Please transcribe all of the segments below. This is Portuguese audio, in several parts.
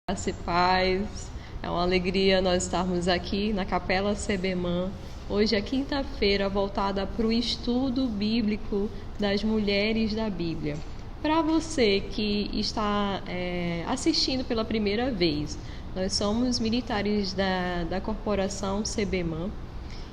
Graça e paz, é uma alegria nós estarmos aqui na Capela CBMAN. Hoje é quinta-feira, voltada para o estudo bíblico das mulheres da Bíblia. Para você que está assistindo pela primeira vez, nós somos militares da corporação CBMAN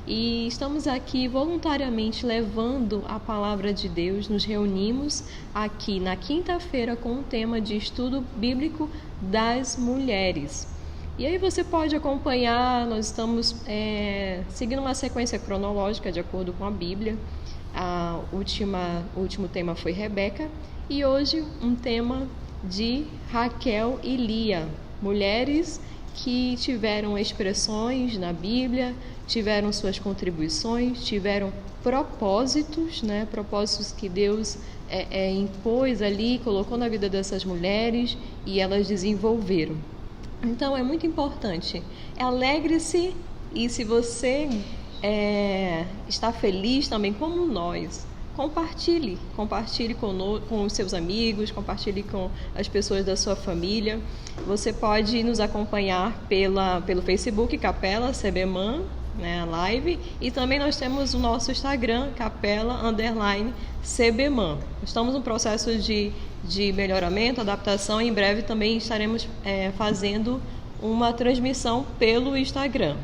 e estamos aqui voluntariamente levando a palavra de Deus. Nos reunimos aqui na quinta-feira com o tema de estudo bíblico das mulheres. E aí você pode acompanhar, nós estamos seguindo uma sequência cronológica de acordo com a Bíblia. O último tema foi Rebeca e hoje um tema de Raquel e Lia, mulheres que tiveram expressões na Bíblia, tiveram suas contribuições, tiveram propósitos, propósitos que Deus impôs ali, colocou na vida dessas mulheres e elas desenvolveram. Então é muito importante, alegre-se, e se você está feliz também como nós, compartilhe com os seus amigos, compartilhe com as pessoas da sua família. Você pode nos acompanhar pelo Facebook, Capela CBMAN, a live, e também nós temos o nosso Instagram, Capela_CBMAN. Estamos no processo de melhoramento, adaptação, e em breve também estaremos fazendo uma transmissão pelo Instagram.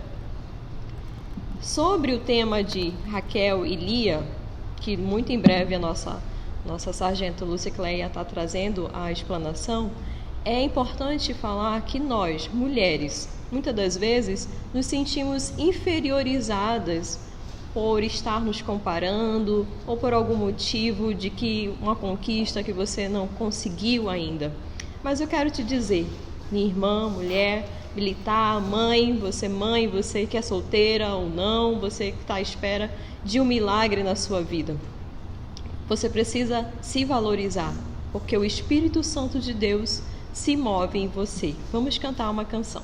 Sobre o tema de Raquel e Lia, que muito em breve a nossa sargento Lúcia Cleia está trazendo a explanação, é importante falar que nós, mulheres, muitas das vezes nos sentimos inferiorizadas por estar nos comparando ou por algum motivo de que uma conquista que você não conseguiu ainda. Mas eu quero te dizer, minha irmã, mulher, militar, mãe, você que é solteira ou não, você que está à espera de um milagre na sua vida. Você precisa se valorizar, porque o Espírito Santo de Deus se move em você. Vamos cantar uma canção.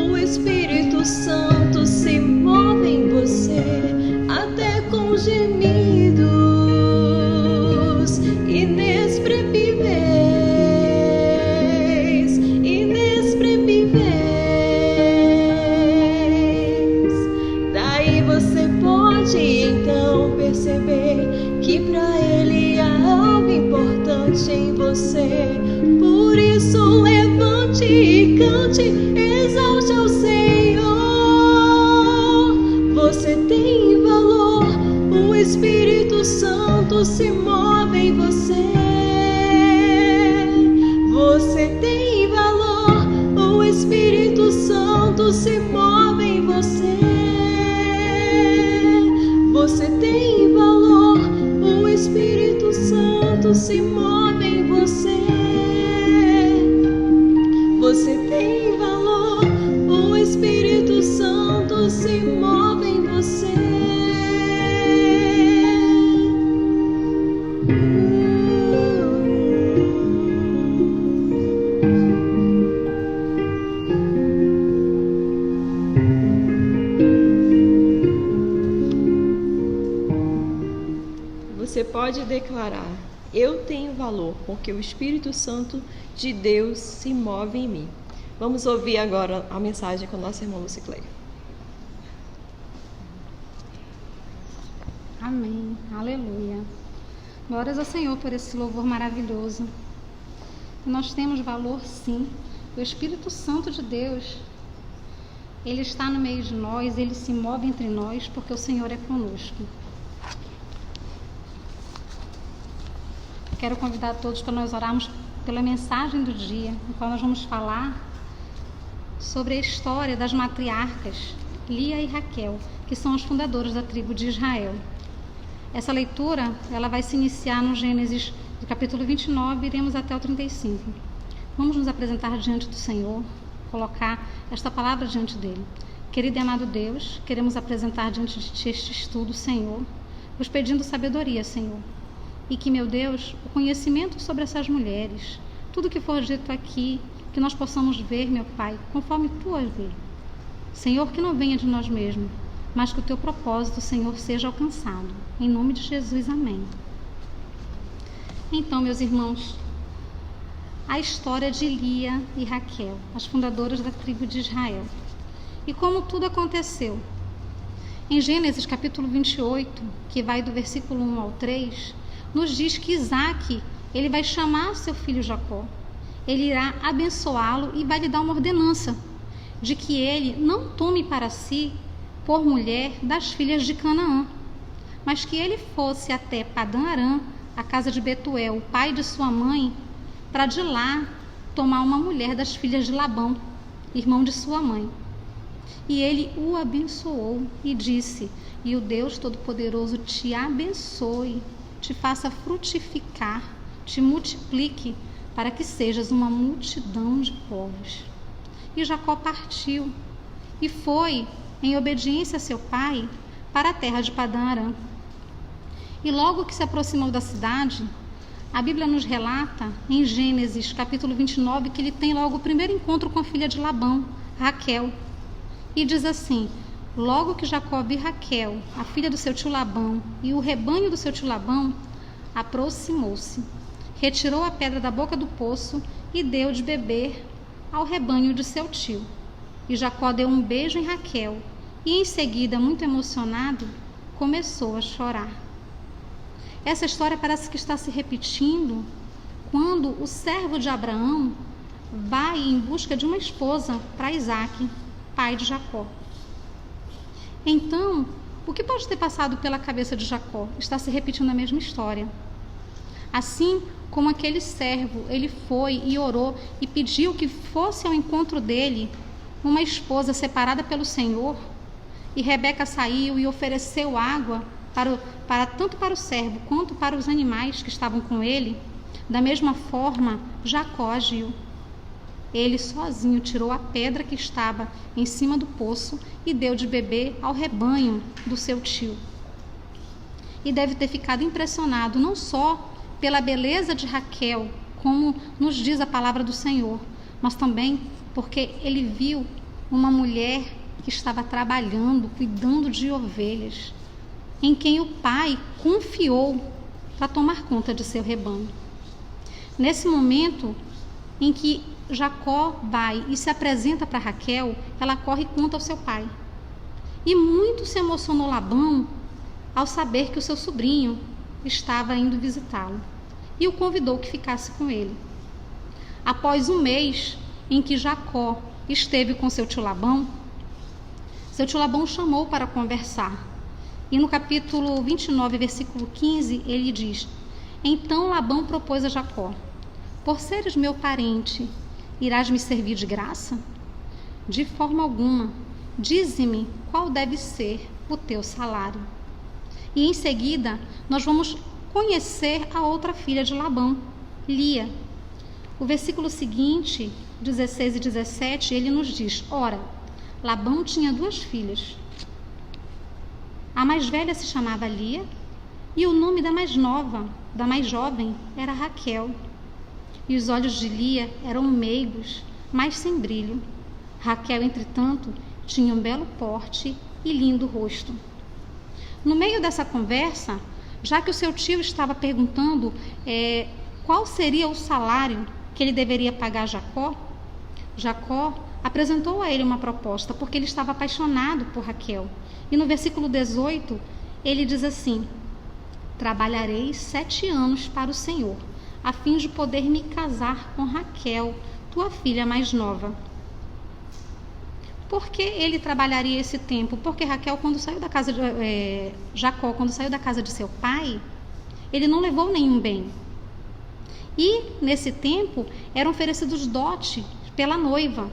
Espírito Santo se move em você, até com gemidos. pode então perceber que pra Ele há algo importante em você. Por isso levante e cante, exalte ao Senhor. Você tem valor, o Espírito Santo se move em você. Você tem valor, o Espírito Santo se move em você. Você tem valor, o Espírito Santo se move em você. Você tem valor, o Espírito Santo se move em você. Você pode declarar: eu tenho valor, porque o Espírito Santo de Deus se move em mim. Vamos ouvir agora a mensagem com a nossa irmã Lucicleia. Amém, aleluia. Glórias ao Senhor por esse louvor maravilhoso. Nós temos valor, sim. O Espírito Santo de Deus, Ele está no meio de nós, Ele se move entre nós, porque o Senhor é conosco. Quero convidar todos para nós orarmos pela mensagem do dia, no qual nós vamos falar sobre a história das matriarcas Lia e Raquel, que são as fundadoras da tribo de Israel. Essa leitura, ela vai se iniciar no Gênesis, do capítulo 29, e iremos até o 35. Vamos nos apresentar diante do Senhor, colocar esta palavra diante dele. Querido e amado Deus, queremos apresentar diante de Ti este estudo, Senhor, vos pedindo sabedoria, Senhor. E que, meu Deus, o conhecimento sobre essas mulheres, tudo que for dito aqui, que nós possamos ver, meu Pai, conforme Tu as vê. Senhor, que não venha de nós mesmos, mas que o Teu propósito, Senhor, seja alcançado. Em nome de Jesus, amém. Então, meus irmãos, a história de Lia e Raquel, as fundadoras da tribo de Israel. E como tudo aconteceu. Em Gênesis capítulo 28, que vai do versículo 1 ao 3, nos diz que Isaac, ele vai chamar seu filho Jacó, ele irá abençoá-lo e vai lhe dar uma ordenança de que ele não tome para si por mulher das filhas de Canaã, mas que ele fosse até Padã-Arã, a casa de Betuel, o pai de sua mãe, para de lá tomar uma mulher das filhas de Labão, irmão de sua mãe. E ele o abençoou e disse: e o Deus Todo-Poderoso te abençoe, te faça frutificar, te multiplique, para que sejas uma multidão de povos. E Jacó partiu e foi, em obediência a seu pai, para a terra de Padã-Arã. E logo que se aproximou da cidade, a Bíblia nos relata, em Gênesis capítulo 29, que ele tem logo o primeiro encontro com a filha de Labão, Raquel. E diz assim: logo que Jacó viu Raquel, a filha do seu tio Labão, e o rebanho do seu tio Labão, aproximou-se, retirou a pedra da boca do poço e deu de beber ao rebanho de seu tio. E Jacó deu um beijo em Raquel e, em seguida, muito emocionado, começou a chorar. Essa história parece que está se repetindo quando o servo de Abraão vai em busca de uma esposa para Isaque, pai de Jacó. Então, o que pode ter passado pela cabeça de Jacó? Está se repetindo a mesma história. Assim como aquele servo, ele foi e orou e pediu que fosse ao encontro dele uma esposa separada pelo Senhor, e Rebeca saiu e ofereceu água tanto para o servo quanto para os animais que estavam com ele. Da mesma forma, Jacó agiu. Ele sozinho tirou a pedra que estava em cima do poço e deu de beber ao rebanho do seu tio. E deve ter ficado impressionado não só pela beleza de Raquel, como nos diz a palavra do Senhor, mas também porque ele viu uma mulher que estava trabalhando, cuidando de ovelhas, em quem o pai confiou para tomar conta de seu rebanho. Nesse momento em que Jacó vai e se apresenta para Raquel, ela corre e conta ao seu pai. E muito se emocionou Labão ao saber que o seu sobrinho estava indo visitá-lo e o convidou que ficasse com ele. Após um mês em que Jacó esteve com seu tio Labão o chamou para conversar. E no capítulo 29, versículo 15, ele diz: Então Labão propôs a Jacó: Por seres meu parente, irás me servir de graça? De forma alguma. Dize-me qual deve ser o teu salário. E em seguida, nós vamos conhecer a outra filha de Labão, Lia. O versículo seguinte, 16 e 17, ele nos diz: Ora, Labão tinha 2 filhas. A mais velha se chamava Lia, e o nome da mais jovem, era Raquel. E os olhos de Lia eram meigos, mas sem brilho. Raquel, entretanto, tinha um belo porte e lindo rosto. No meio dessa conversa, já que o seu tio estava perguntando qual seria o salário que ele deveria pagar a Jacó apresentou a ele uma proposta, porque ele estava apaixonado por Raquel. E no versículo 18, ele diz assim: Trabalharei 7 anos para o Senhor, a fim de poder me casar com Raquel, tua filha mais nova. Por que ele trabalharia esse tempo? Porque Jacó, quando saiu da casa de seu pai, ele não levou nenhum bem. E, nesse tempo, eram oferecidos dote pela noiva.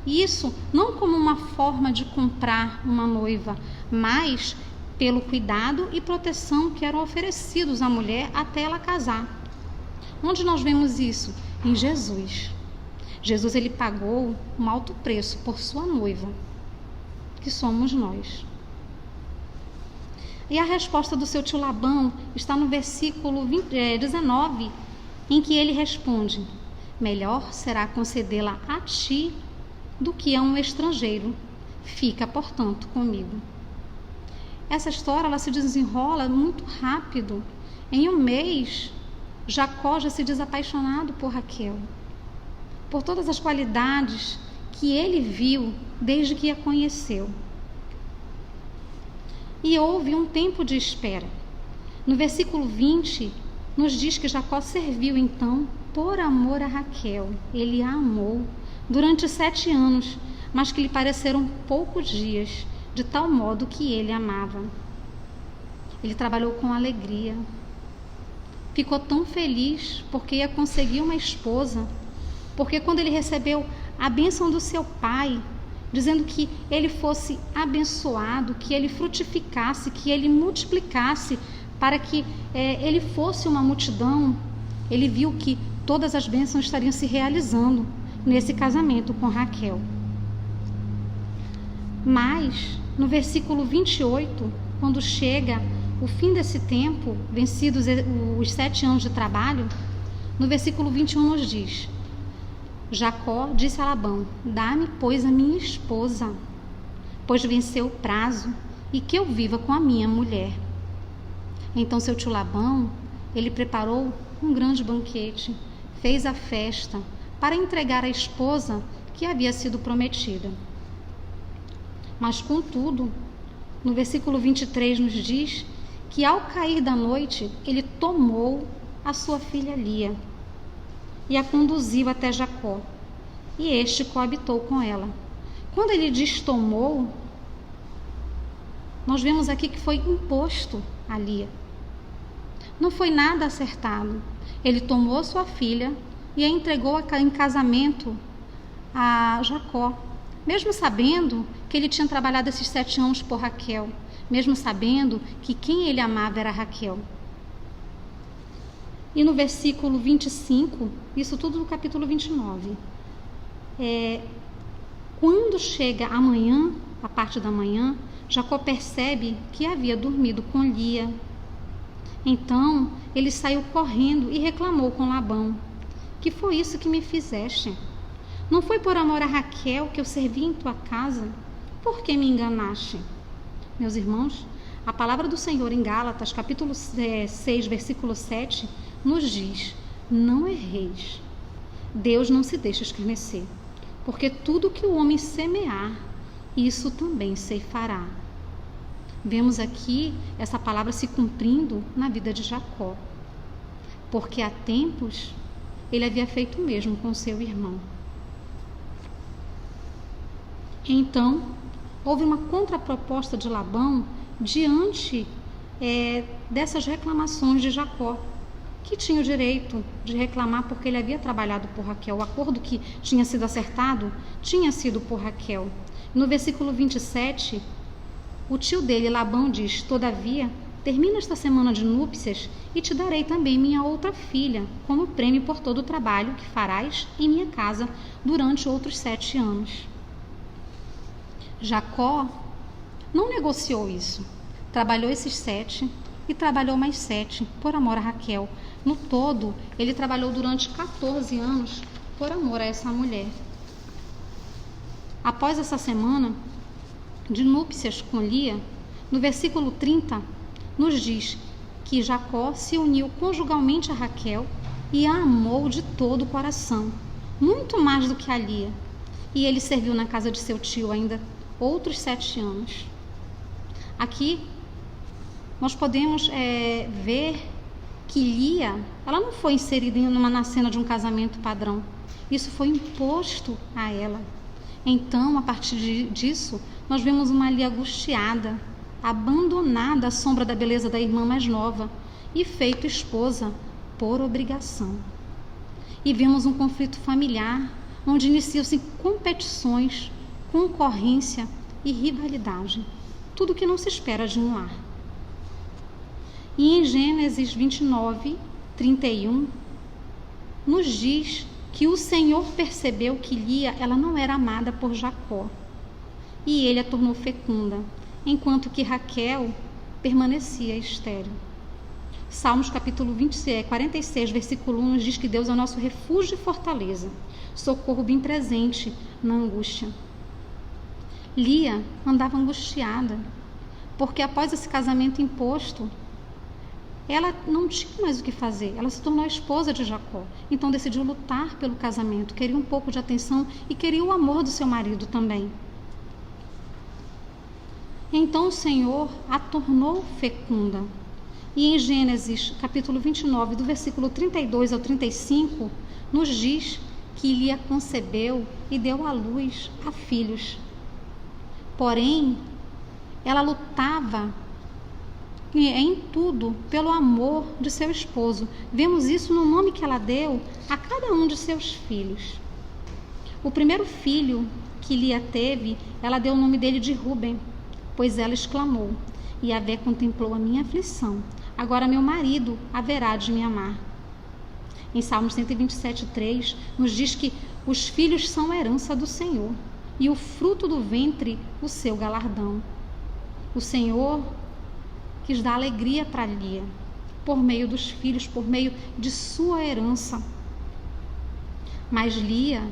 Isso não como uma forma de comprar uma noiva, mas pelo cuidado e proteção que eram oferecidos à mulher até ela casar. Onde nós vemos isso? Em Jesus. Jesus, ele pagou um alto preço por sua noiva, que somos nós. E a resposta do seu tio Labão está no versículo 19, em que ele responde: Melhor será concedê-la a ti do que a um estrangeiro. Fica, portanto, comigo. Essa história ela se desenrola muito rápido. Em um mês, Jacó já se diz apaixonado por Raquel, por todas as qualidades que ele viu desde que a conheceu. E houve um tempo de espera. No versículo 20, nos diz que Jacó serviu então por amor a Raquel. Ele a amou durante 7 anos, mas que lhe pareceram poucos dias, de tal modo que ele amava. Ele trabalhou com alegria. Ficou tão feliz porque ia conseguir uma esposa, porque quando ele recebeu a bênção do seu pai, dizendo que ele fosse abençoado, que ele frutificasse, que ele multiplicasse, para que ele fosse uma multidão, ele viu que todas as bênçãos estariam se realizando nesse casamento com Raquel. Mas, no versículo 28, quando chega o fim desse tempo, vencidos os 7 anos de trabalho, no versículo 21 nos diz: Jacó disse a Labão: Dá-me, pois, a minha esposa, pois venceu o prazo, e que eu viva com a minha mulher. Então seu tio Labão, ele preparou um grande banquete, fez a festa para entregar a esposa que havia sido prometida. Mas, contudo, no versículo 23 nos diz que ao cair da noite, ele tomou a sua filha Lia e a conduziu até Jacó, e este coabitou com ela. Quando ele diz tomou, nós vemos aqui que foi imposto a Lia. Não foi nada acertado. Ele tomou sua filha e a entregou em casamento a Jacó, mesmo sabendo que ele tinha trabalhado esses 7 anos por Raquel, mesmo sabendo que quem ele amava era Raquel. E no versículo 25, isso tudo no capítulo 29, quando chega amanhã, a parte da manhã, Jacó percebe que havia dormido com Lia. Então, ele saiu correndo e reclamou com Labão: Que foi isso que me fizeste? Não foi por amor a Raquel que eu servi em tua casa? Por que me enganaste? Meus irmãos, a palavra do Senhor em Gálatas, capítulo 6, versículo 7, nos diz: Não erreis. Deus não se deixa escarnecer, porque tudo que o homem semear, isso também ceifará. Vemos aqui essa palavra se cumprindo na vida de Jacó, porque há tempos ele havia feito o mesmo com seu irmão. Então, houve uma contraproposta de Labão diante dessas reclamações de Jacó, que tinha o direito de reclamar porque ele havia trabalhado por Raquel. O acordo que tinha sido acertado tinha sido por Raquel. No versículo 27, o tio dele, Labão, diz: todavia, termina esta semana de núpcias e te darei também minha outra filha, como prêmio por todo o trabalho que farás em minha casa durante outros 7 anos. Jacó não negociou isso. Trabalhou esses 7 e trabalhou mais 7 por amor a Raquel. No todo, ele trabalhou durante 14 anos por amor a essa mulher. Após essa semana de núpcias com Lia, no versículo 30, nos diz que Jacó se uniu conjugalmente a Raquel e a amou de todo o coração, muito mais do que a Lia. E ele serviu na casa de seu tio ainda outros 7 anos. Aqui nós podemos ver que Lia, ela não foi inserida na cena de um casamento padrão. Isso foi imposto a ela. Então, a partir disso, nós vemos uma Lia angustiada, abandonada à sombra da beleza da irmã mais nova e feita esposa por obrigação. E vemos um conflito familiar, onde iniciam-se competições, concorrência e rivalidade. Tudo que não se espera de um lar. E em Gênesis 29, 31, nos diz que o Senhor percebeu que Lia, ela não era amada por Jacó, e ele a tornou fecunda, enquanto que Raquel permanecia estéril. Salmos capítulo 46, versículo 1, nos diz que Deus é o nosso refúgio e fortaleza, socorro bem presente na angústia. Lia andava angustiada, porque após esse casamento imposto, ela não tinha mais o que fazer. Ela se tornou a esposa de Jacó. Então decidiu lutar pelo casamento. Queria um pouco de atenção e queria o amor do seu marido também. Então o Senhor a tornou fecunda. E em Gênesis capítulo 29, do versículo 32 ao 35, nos diz que Lia concebeu e deu à luz a filhos. Porém, ela lutava em tudo pelo amor de seu esposo. Vemos isso no nome que ela deu a cada um de seus filhos. O primeiro filho que Lia teve, ela deu o nome dele de Rúben, pois ela exclamou: Yahvé contemplou a minha aflição, agora meu marido haverá de me amar. Em Salmos 127:3 nos diz que os filhos são herança do Senhor e o fruto do ventre o seu galardão. O Senhor quis dar alegria para Lia, por meio dos filhos, por meio de sua herança. Mas Lia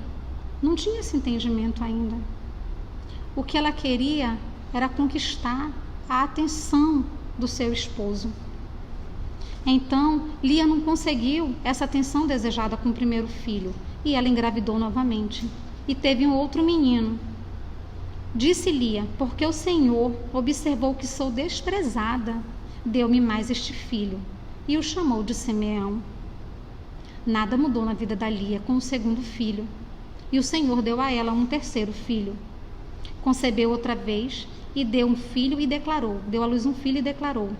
não tinha esse entendimento ainda. O que ela queria era conquistar a atenção do seu esposo. Então, Lia não conseguiu essa atenção desejada com o primeiro filho, e ela engravidou novamente, e teve um outro menino. Disse Lia: porque o Senhor observou que sou desprezada, deu-me mais este filho, e o chamou de Simeão. Nada mudou na vida da Lia com o segundo filho, e o Senhor deu a ela um terceiro filho. Concebeu outra vez e deu à luz um filho e declarou: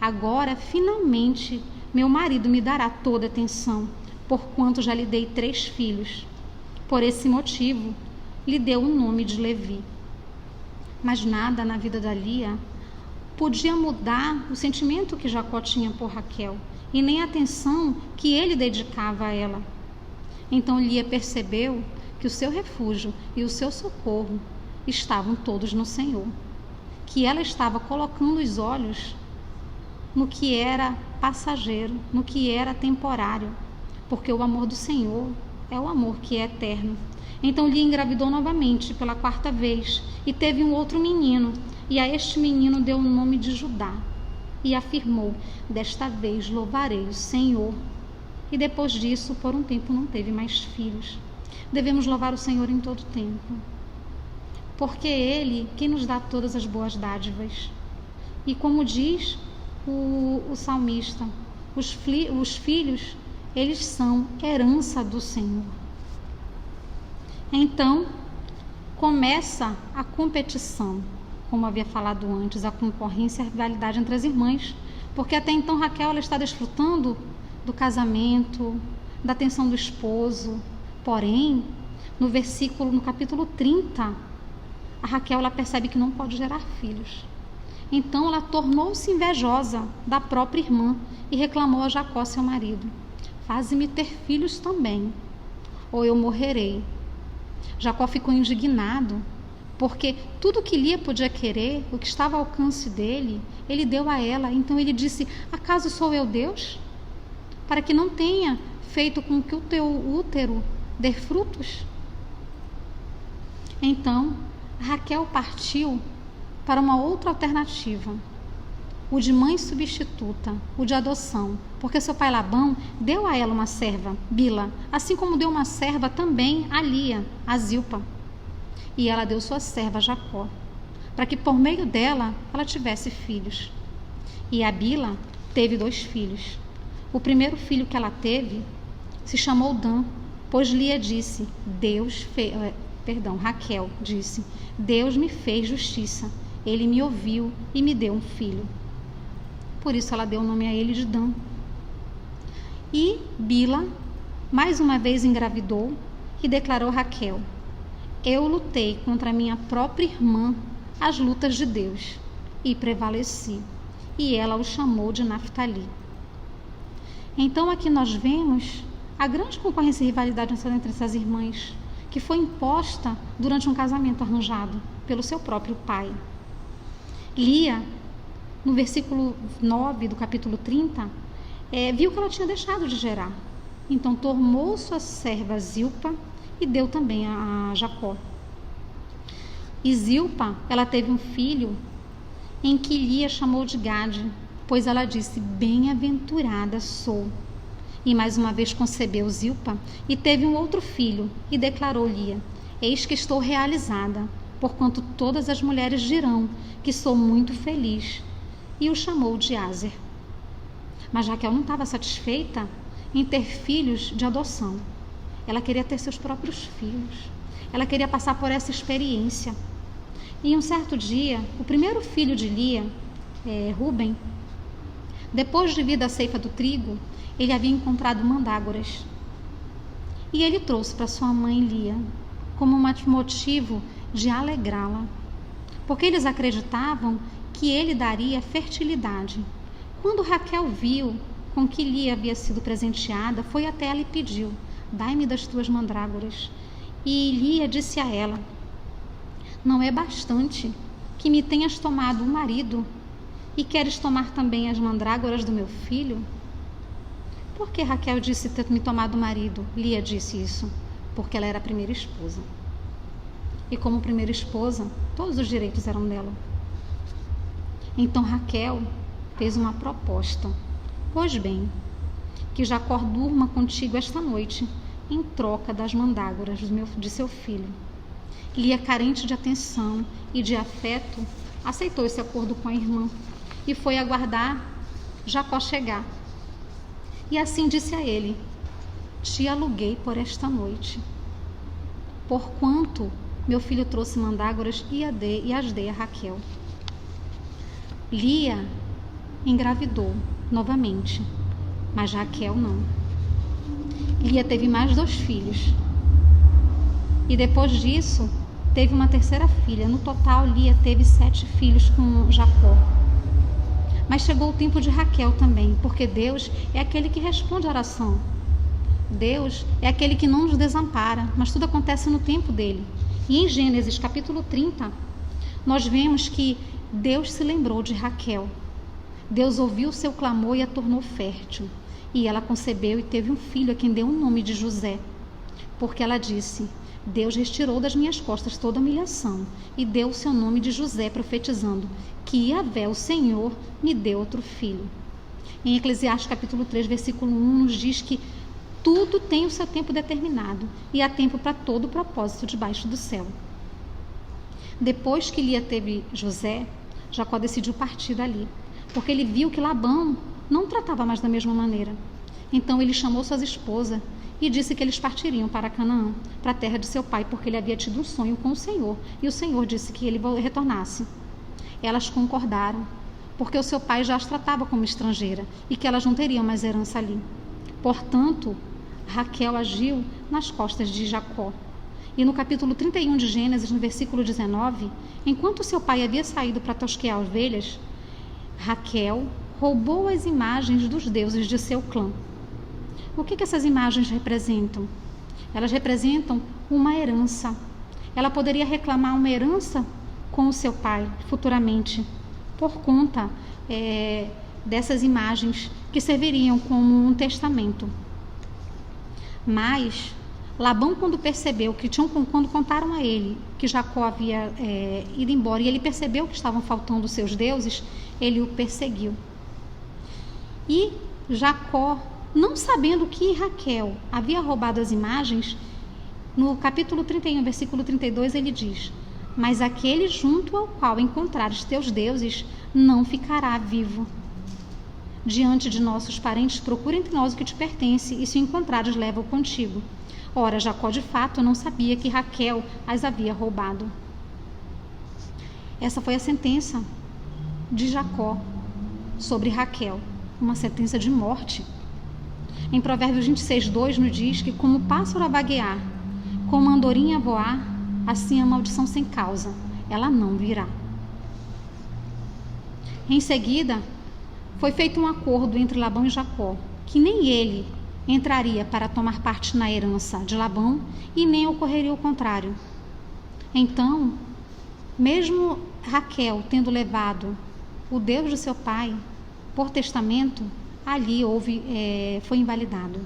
agora, finalmente, meu marido me dará toda atenção, porquanto já lhe dei 3 filhos. Por esse motivo, lhe deu o nome de Levi. Mas nada na vida da Lia podia mudar o sentimento que Jacó tinha por Raquel, e nem a atenção que ele dedicava a ela. Então Lia percebeu que o seu refúgio e o seu socorro estavam todos no Senhor, que ela estava colocando os olhos no que era passageiro, no que era temporário, porque o amor do Senhor é o amor que é eterno. Então Lia engravidou novamente pela 4ª vez e teve um outro menino, e a este menino deu o nome de Judá e afirmou: desta vez louvarei o Senhor. E depois disso, por um tempo, não teve mais filhos. Devemos louvar o Senhor em todo tempo, porque é Ele quem nos dá todas as boas dádivas. E como diz o salmista, os filhos, eles são herança do Senhor. Então, começa a competição, como havia falado antes, a concorrência e a rivalidade entre as irmãs, porque até então Raquel ela está desfrutando do casamento, da atenção do esposo. Porém, no capítulo 30, a Raquel ela percebe que não pode gerar filhos. Então ela tornou-se invejosa da própria irmã e reclamou a Jacó, seu marido: faze-me ter filhos também, ou eu morrerei. Jacó ficou indignado, porque tudo que Lia podia querer, o que estava ao alcance dele, ele deu a ela. Então ele disse: acaso sou eu Deus? Para que não tenha feito com que o teu útero dê frutos? Então Raquel partiu para uma outra alternativa, o de mãe substituta, o de adoção, porque seu pai Labão deu a ela uma serva, Bila, assim como deu uma serva também a Lia, a Zilpa. E ela deu sua serva a Jacó, para que por meio dela ela tivesse filhos. E a Bila teve 2 filhos. O primeiro filho que ela teve se chamou Dan, pois Lia disse: Raquel disse: Deus me fez justiça, ele me ouviu e me deu um filho. Por isso ela deu o nome a ele de Dan. E Bila mais uma vez engravidou e declarou Raquel: eu lutei contra minha própria irmã as lutas de Deus e prevaleci. E ela o chamou de Naftali. Então aqui nós vemos a grande concorrência e rivalidade entre essas irmãs, que foi imposta durante um casamento arranjado pelo seu próprio pai. Lia, no versículo 9 do capítulo 30, viu que ela tinha deixado de gerar. Então tomou sua serva Zilpa e deu também a Jacó. E Zilpa, ela teve um filho em que Lia chamou de Gade, pois ela disse: bem-aventurada sou. E mais uma vez concebeu Zilpa e teve um outro filho, e declarou Lia: eis que estou realizada, porquanto todas as mulheres dirão que sou muito feliz. E o chamou de Aser. Mas Raquel não estava satisfeita em ter filhos de adoção. Ela queria ter seus próprios filhos. Ela queria passar por essa experiência. E um certo dia, o primeiro filho de Lia, Ruben, depois de vir da ceifa do trigo, ele havia encontrado mandágoras. E ele trouxe para sua mãe Lia como um motivo de alegrá-la, porque eles acreditavam que ele daria fertilidade. Quando Raquel viu com que Lia havia sido presenteada, foi até ela e pediu: dai-me das tuas mandrágoras. E Lia disse a ela: não é bastante que me tenhas tomado um marido e queres tomar também as mandrágoras do meu filho? Por que Raquel disse ter me tomado marido? Lia disse isso porque ela era a primeira esposa. E como primeira esposa, todos os direitos eram dela. Então Raquel fez uma proposta: pois bem, que Jacó durma contigo esta noite, em troca das mandrágoras de seu filho. Lia, carente de atenção e de afeto, aceitou esse acordo com a irmã e foi aguardar Jacó chegar. E assim disse a ele: te aluguei por esta noite, porquanto meu filho trouxe mandrágoras e as dei a Raquel. Lia engravidou novamente, mas Raquel não. Lia teve mais 2 filhos. E depois disso, teve uma terceira filha. No total, Lia teve 7 filhos com Jacó. Mas chegou o tempo de Raquel também, porque Deus é aquele que responde à oração. Deus é aquele que não nos desampara, mas tudo acontece no tempo dele. E em Gênesis capítulo 30, nós vemos que Deus se lembrou de Raquel. Deus ouviu o seu clamor e a tornou fértil. E ela concebeu e teve um filho a quem deu o nome de José. Porque ela disse: Deus retirou das minhas costas toda humilhação e deu o seu nome de José, profetizando que Yahvé, o Senhor, me deu outro filho. Em Eclesiastes capítulo 3, versículo 1, nos diz que tudo tem o seu tempo determinado e há tempo para todo o propósito debaixo do céu. Depois que Lia teve José, Jacó decidiu partir dali, porque ele viu que Labão não o tratava mais da mesma maneira. Então ele chamou suas esposas e disse que eles partiriam para Canaã, para a terra de seu pai, porque ele havia tido um sonho com o Senhor, e o Senhor disse que ele retornasse. Elas concordaram, porque o seu pai já as tratava como estrangeira e que elas não teriam mais herança ali. Portanto, Raquel agiu nas costas de Jacó. E no capítulo 31 de Gênesis, no versículo 19, enquanto seu pai havia saído para tosquear ovelhas, Raquel roubou as imagens dos deuses de seu clã. O que essas imagens representam? Elas representam uma herança. Ela poderia reclamar uma herança com o seu pai futuramente, por conta dessas imagens que serviriam como um testamento. Mas Labão, quando percebeu que quando contaram a ele que Jacó havia ido embora e ele percebeu que estavam faltando os seus deuses, ele o perseguiu. E Jacó, não sabendo que Raquel havia roubado as imagens, no capítulo 31, versículo 32, ele diz: mas aquele junto ao qual encontrares teus deuses não ficará vivo. Diante de nossos parentes, procura entre nós o que te pertence, e se o encontrares, leva-o contigo. Ora, Jacó de fato não sabia que Raquel as havia roubado. Essa foi a sentença de Jacó sobre Raquel, uma sentença de morte. Em Provérbios 26:2 nos diz que como o pássaro a vaguear, como a andorinha a voar, assim a maldição sem causa, ela não virá. Em seguida, foi feito um acordo entre Labão e Jacó, que nem ele entraria para tomar parte na herança de Labão e nem ocorreria o contrário. Então, mesmo Raquel tendo levado o Deus de seu pai por testamento, ali foi invalidado.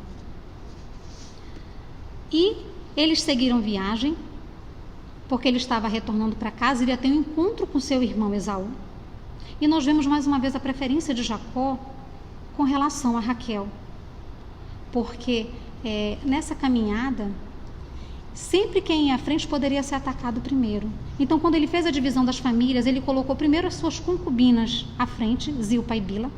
E eles seguiram viagem, porque ele estava retornando para casa, ele ia ter um encontro com seu irmão Esaú. E nós vemos mais uma vez a preferência de Jacó com relação a Raquel. Porque nessa caminhada, sempre quem ia à frente poderia ser atacado primeiro. Então, quando ele fez a divisão das famílias, ele colocou primeiro as suas concubinas à frente, Zilpa e Bila.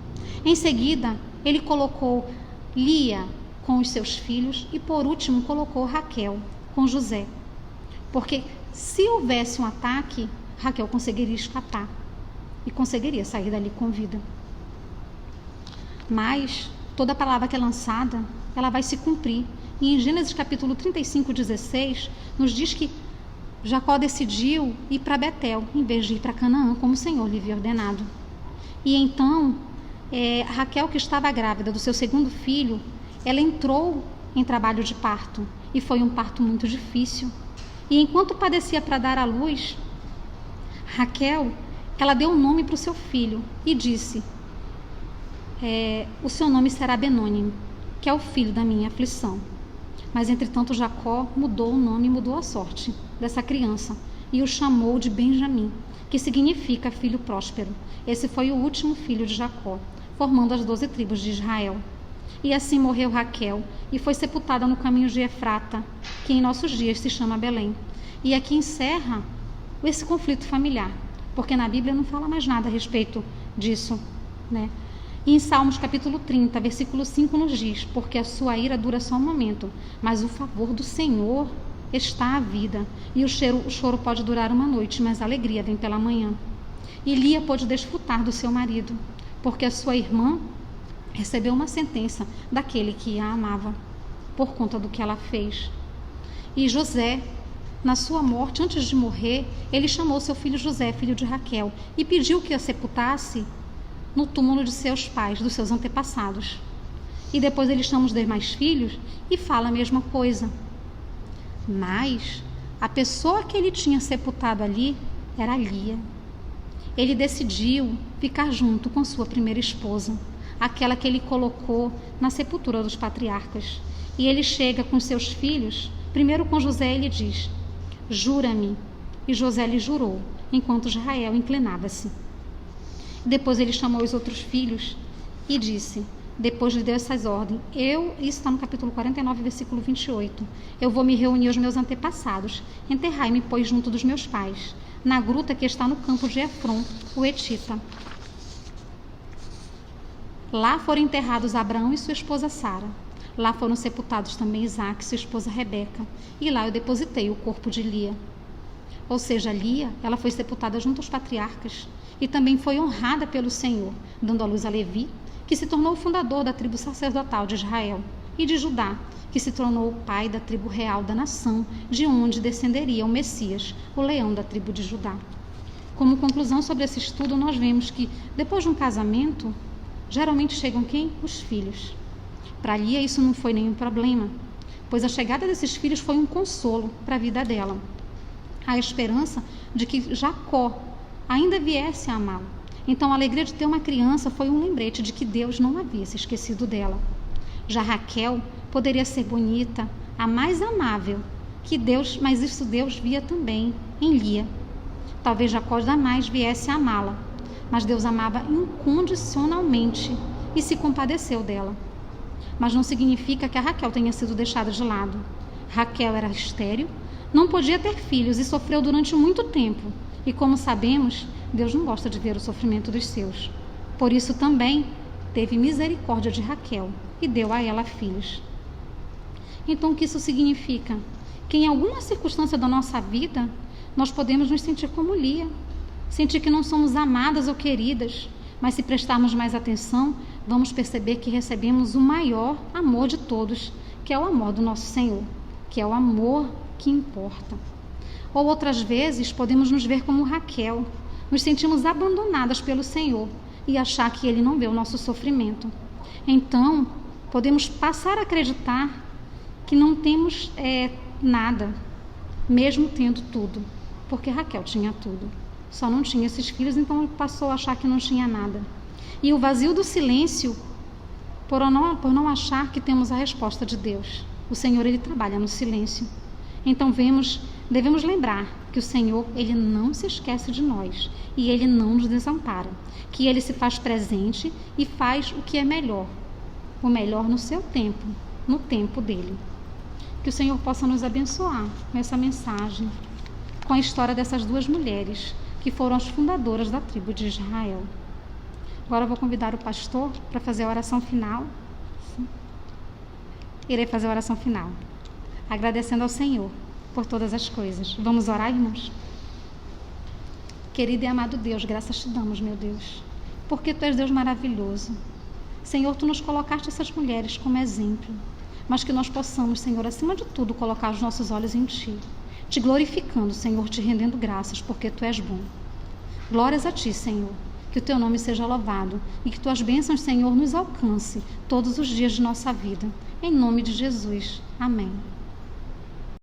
Em seguida, ele colocou Lia com os seus filhos e, por último, colocou Raquel com José. Porque se houvesse um ataque, Raquel conseguiria escapar e conseguiria sair dali com vida. Mas toda palavra que é lançada, ela vai se cumprir. E em Gênesis capítulo 35:16, nos diz que Jacó decidiu ir para Betel, em vez de ir para Canaã, como o Senhor lhe havia ordenado. E então, Raquel, que estava grávida do seu segundo filho, ela entrou em trabalho de parto. E foi um parto muito difícil. E enquanto padecia para dar à luz, Raquel, ela deu um nome para o seu filho e disse: o seu nome será Benoni, que é o filho da minha aflição. Mas, entretanto, Jacó mudou o nome e mudou a sorte dessa criança e o chamou de Benjamim, que significa filho próspero. Esse foi o último filho de Jacó, formando as 12 tribos de Israel. E assim morreu Raquel e foi sepultada no caminho de Efrata, que em nossos dias se chama Belém. E aqui encerra esse conflito familiar, porque na Bíblia não fala mais nada a respeito disso, né? E em Salmos capítulo 30, versículo 5 nos diz: porque a sua ira dura só um momento, mas o favor do Senhor está à vida. E o choro pode durar uma noite, mas a alegria vem pela manhã. E Lia pôde desfrutar do seu marido, porque a sua irmã recebeu uma sentença daquele que a amava, por conta do que ela fez. E José, na sua morte, antes de morrer, ele chamou seu filho José, filho de Raquel, e pediu que a sepultasse no túmulo de seus pais, dos seus antepassados. E depois ele chama os demais filhos e fala a mesma coisa. Mas a pessoa que ele tinha sepultado ali era Lia. Ele decidiu ficar junto com sua primeira esposa, aquela que ele colocou na sepultura dos patriarcas. E ele chega com seus filhos, primeiro com José, ele diz: jura-me. E José lhe jurou, enquanto Israel inclinava-se. Depois ele chamou os outros filhos e disse, depois lhe deu essas ordens: isso está no capítulo 49, versículo 28, eu vou me reunir aos meus antepassados, enterrai-me, pois, junto dos meus pais, na gruta que está no campo de Efron, o Etita. Lá foram enterrados Abraão e sua esposa Sara. Lá foram sepultados também Isaque e sua esposa Rebeca. E lá eu depositei o corpo de Lia. Ou seja, Lia, ela foi sepultada junto aos patriarcas e também foi honrada pelo Senhor, dando à luz a Levi, que se tornou o fundador da tribo sacerdotal de Israel, e de Judá, que se tornou o pai da tribo real da nação, de onde descenderia o Messias, o leão da tribo de Judá. Como conclusão sobre esse estudo, nós vemos que, depois de um casamento, geralmente chegam quem? Os filhos. Para Lia isso não foi nenhum problema, pois a chegada desses filhos foi um consolo para a vida dela. A esperança de que Jacó ainda viesse a amá-la. Então a alegria de ter uma criança foi um lembrete de que Deus não havia se esquecido dela. Já Raquel poderia ser bonita, a mais amável que Deus, mas isso Deus via também em Lia. Talvez Jacó jamais viesse a amá-la, mas Deus amava incondicionalmente e se compadeceu dela. Mas não significa que a Raquel tenha sido deixada de lado. Raquel era estéril, não podia ter filhos e sofreu durante muito tempo. E como sabemos, Deus não gosta de ver o sofrimento dos seus. Por isso também teve misericórdia de Raquel e deu a ela filhos. Então o que isso significa? Que em alguma circunstância da nossa vida, nós podemos nos sentir como Lia, sentir que não somos amadas ou queridas, mas se prestarmos mais atenção, vamos perceber que recebemos o maior amor de todos, que é o amor do nosso Senhor, que é o amor que importa. Ou outras vezes podemos nos ver como Raquel, nos sentimos abandonadas pelo Senhor e achar que Ele não vê o nosso sofrimento. Então, podemos passar a acreditar que não temos nada, mesmo tendo tudo, porque Raquel tinha tudo. Só não tinha esses filhos, então passou a achar que não tinha nada. E o vazio do silêncio, por não achar que temos a resposta de Deus. O Senhor, Ele trabalha no silêncio. Então devemos lembrar que o Senhor, Ele não se esquece de nós e Ele não nos desampara, que Ele se faz presente e faz o que é melhor, o melhor no seu tempo, no tempo dEle. Que o Senhor possa nos abençoar com essa mensagem, com a história dessas duas mulheres que foram as fundadoras da tribo de Israel. Agora eu vou convidar o pastor para fazer a oração final. Irei fazer a oração final, agradecendo ao Senhor por todas as coisas. Vamos orar, irmãos? Querido e amado Deus, graças te damos, meu Deus, porque Tu és Deus maravilhoso. Senhor, Tu nos colocaste essas mulheres como exemplo, mas que nós possamos, Senhor, acima de tudo, colocar os nossos olhos em Ti, Te glorificando, Senhor, Te rendendo graças, porque Tu és bom. Glórias a Ti, Senhor. Que o Teu nome seja louvado e que Tuas bênçãos, Senhor, nos alcance todos os dias de nossa vida. Em nome de Jesus. Amém.